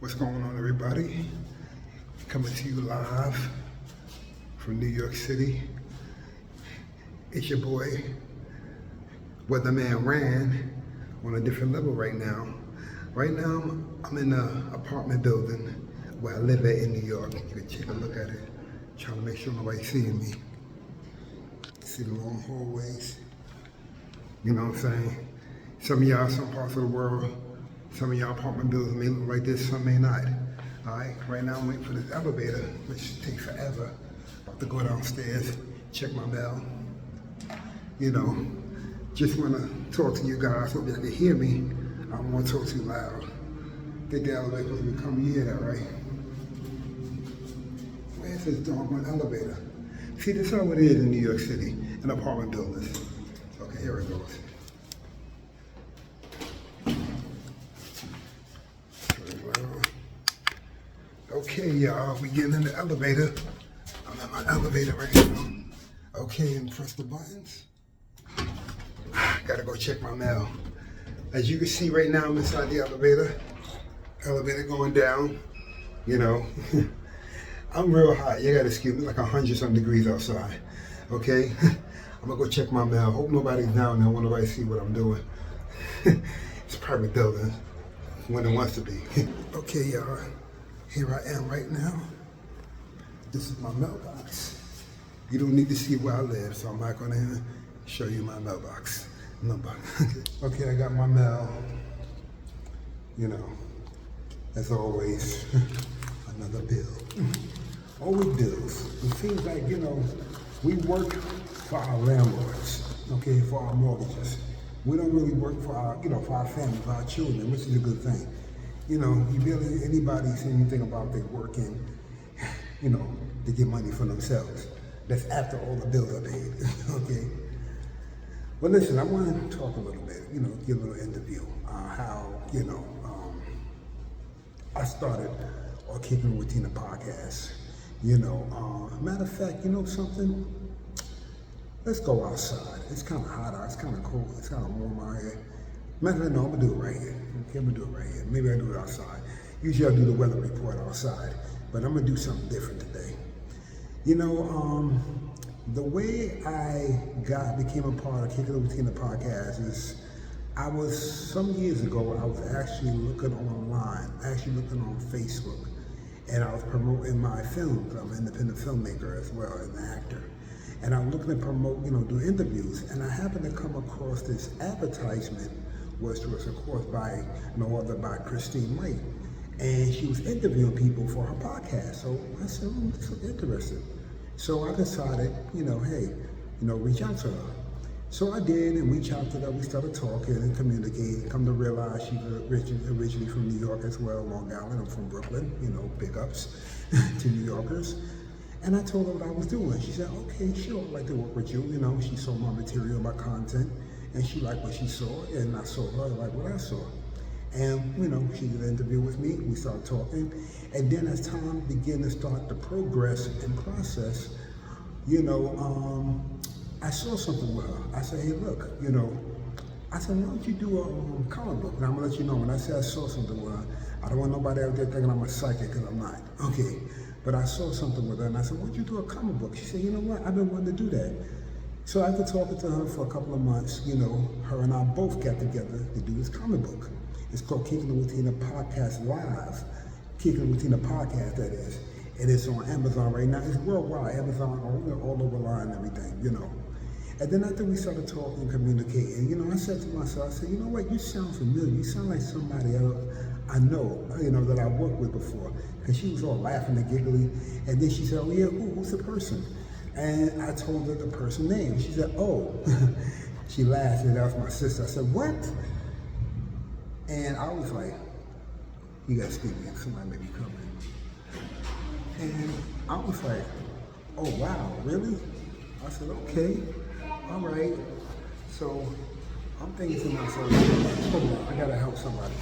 What's going on, everybody? Coming to you live from New York City. It's your boy, Weatherman Ran, on a different level right now. Right now, I'm in an apartment building where I live at in New York. You can take a look at it. Trying to make sure nobody's seeing me. See the long hallways? You know what I'm saying? Some of y'all, some parts of the world, some of y'all apartment buildings may look like this, some may not. All right, right now I'm waiting for this elevator, which takes forever. About to go downstairs, check my mail. You know, just want to talk to you guys. Hope y'all can hear me. I don't want to talk too loud. Think the elevator's supposed to be coming. You hear that, right? Where's this doggone elevator? See, this is how it is in New York City, in apartment buildings. Okay, here it goes. Okay, y'all, we getting in the elevator. I'm at my elevator right now. Okay, and press the buttons. Gotta go check my mail. As you can see right now, I'm inside the elevator. Elevator going down, you know. I'm real hot, you gotta excuse me, like 100-some degrees outside, okay? I'm gonna go check my mail. Hope nobody's down there, I want nobody to see what I'm doing. It's a private building, when it wants to be. Okay, y'all. Here I am right now. This is my mailbox. You don't need to see where I live, so I'm not gonna show you my mailbox number. Okay, I got my mail. You know, as always, another bill. Always bills. It seems like, you know, we work for our landlords, okay, for our mortgages. We don't really work for our, you know, for our families, for our children, which is a good thing. You know, you barely anybody say anything about they working, you know, to get money for themselves. That's after all the bills are paid, okay? Well, listen, I want to talk a little bit, you know, give a little interview how, you know, I started on Kickin with Tina podcast. You know, matter of fact, you know something? Let's go outside. It's kind of hot out. It's kind of cold. It's kind of warm out here. Matter of fact, no, I'm gonna do it right here. Okay, I'm gonna do it right here. Maybe I do it outside. Usually I do the weather report outside, but I'm gonna do something different today. You know, the way I became a part of Kickin with Tina podcast is, some years ago, I was actually looking online, looking on Facebook, and I was promoting my films. I'm an independent filmmaker as well, and an actor. And I'm looking to promote, you know, do interviews, and I happened to come across this advertisement, which was of course by no other by Christine White, and she was interviewing people for her podcast. So I said, oh, this is interesting. So I decided, you know, hey, you know, reach out to her. So I did, and reached out to her. We started talking and communicating. Come to realize she's originally from New York as well, Long Island. I'm from Brooklyn, you know, big ups to New Yorkers. And I told her what I was doing. She said, okay, sure, I'd like to work with you. You know, she saw my material, my content, and she liked what she saw, and I saw her like what I saw. And, you know, she did an interview with me, we started talking, and then as time began to start to progress and process, you know, I saw something with her. I said, hey, look, you know, I said, why don't you do a comic book? And I'm gonna let you know, when I say I saw something with her, I don't want nobody out there thinking I'm a psychic, because I'm not, okay. But I saw something with her, and I said, why don't you do a comic book? She said, you know what, I've been wanting to do that. So after talking to her for a couple of months, you know, her and I both got together to do this comic book. It's called Kickin with Tina Podcast Live. Kickin with Tina Podcast, that is. And it's on Amazon right now. It's worldwide, Amazon, all over line and everything, you know. And then after we started talking, communicating, you know, I said to myself, I said, you know what, you sound familiar. You sound like somebody else I know, you know, that I worked with before. Because she was all laughing and giggling. And then she said, oh yeah, who's the person? And I told her the person's name. She said, oh. She laughed, and that was my sister. I said, what? And I was like, you gotta speak me, somebody may be coming. And I was like, oh wow, really? I said, okay, all right. So I'm thinking to myself, hold on, I gotta help somebody.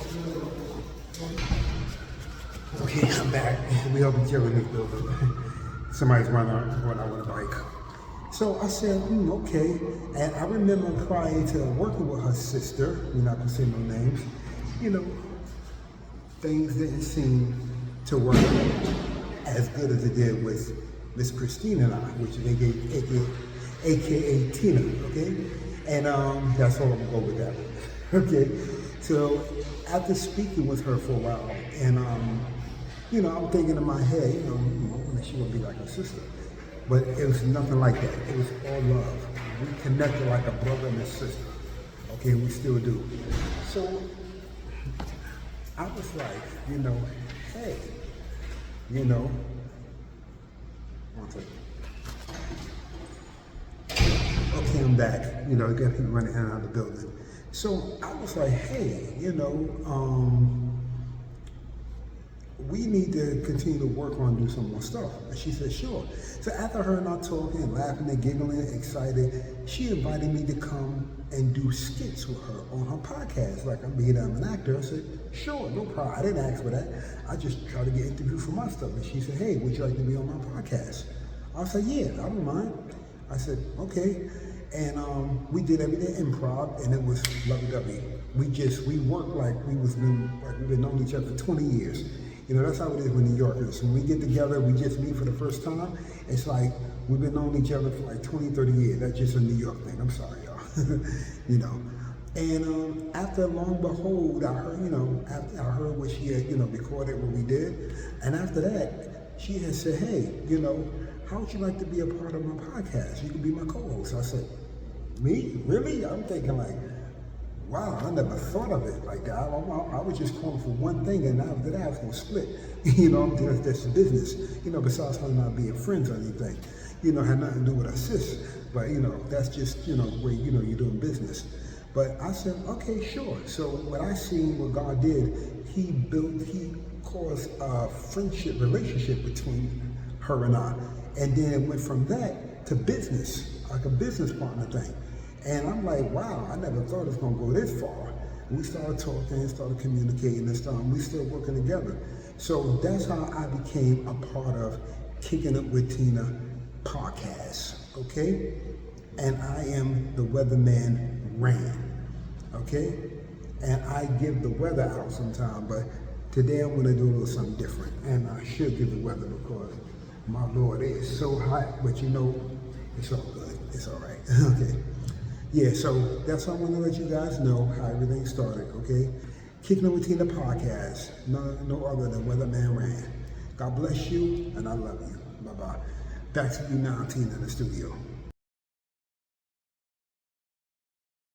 Okay, I'm back. We helping each other in this building. Somebody's going out with a bike. So I said, okay. And I remember prior to working with her sister, we're not gonna say no names, you know, things didn't seem to work as good as it did with Miss Christine and I, which they gave AKA Tina, okay? And that's all I'm gonna go with that one, okay? So after speaking with her for a while, and you know, I'm thinking in my head, you know, she would be like a sister, but it was nothing like that. It was all love. We connected like a brother and a sister, okay? We still do. So I was like, you know, hey, you know, one second. Okay, I'm back. You know, got people running in and out of the building. So I was like, hey, you know, we need to continue to work on do some more stuff. And she said, sure. So after her and I talking, laughing and giggling, excited, she invited me to come and do skits with her on her podcast. Like, I'm an actor. I said, sure, no problem. I didn't ask for that. I just tried to get interviewed for my stuff. And she said, hey, would you like to be on my podcast? I said, yeah, I don't mind. I said, okay. And we did everything improv, and it was lovey-dovey. We worked like we've been knowing each other for 20 years. You know, that's how it is with New Yorkers. When we get together, we just meet for the first time. It's like we've been knowing each other for like 20, 30 years. That's just a New York thing. I'm sorry, y'all. You know. And after long behold, I heard, you know, after I heard what she had, you know, recorded what we did. And after that, she had said, hey, you know, how would you like to be a part of my podcast? You can be my co-host. I said, me? Really? I'm thinking like, wow, I never thought of it like that. I was just calling for one thing, and after that, I was going to split. You know, that's the business. You know, besides her not being friends or anything. You know, had nothing to do with her sis. But, you know, that's just, you know, where, you know, you're doing business. But I said, okay, sure. So what I seen, what God did, he caused a friendship, relationship between her and I. And then it went from that to business, like a business partner thing. And I'm like, wow, I never thought it was gonna go this far. We started talking, started communicating and stuff, and we still working together. So that's how I became a part of Kicking It with Tina podcast, okay? And I am the weatherman Rand, okay? And I give the weather out sometime, but today I'm gonna do a little something different. And I should give the weather because my Lord, it is so hot, but you know, it's all good, it's all right, okay? Yeah, so that's how I want to let you guys know how everything started, okay? Kicking It with Tina podcast, no other than Weatherman Rand. God bless you, and I love you. Bye-bye. Back to you now, Tina, in the studio.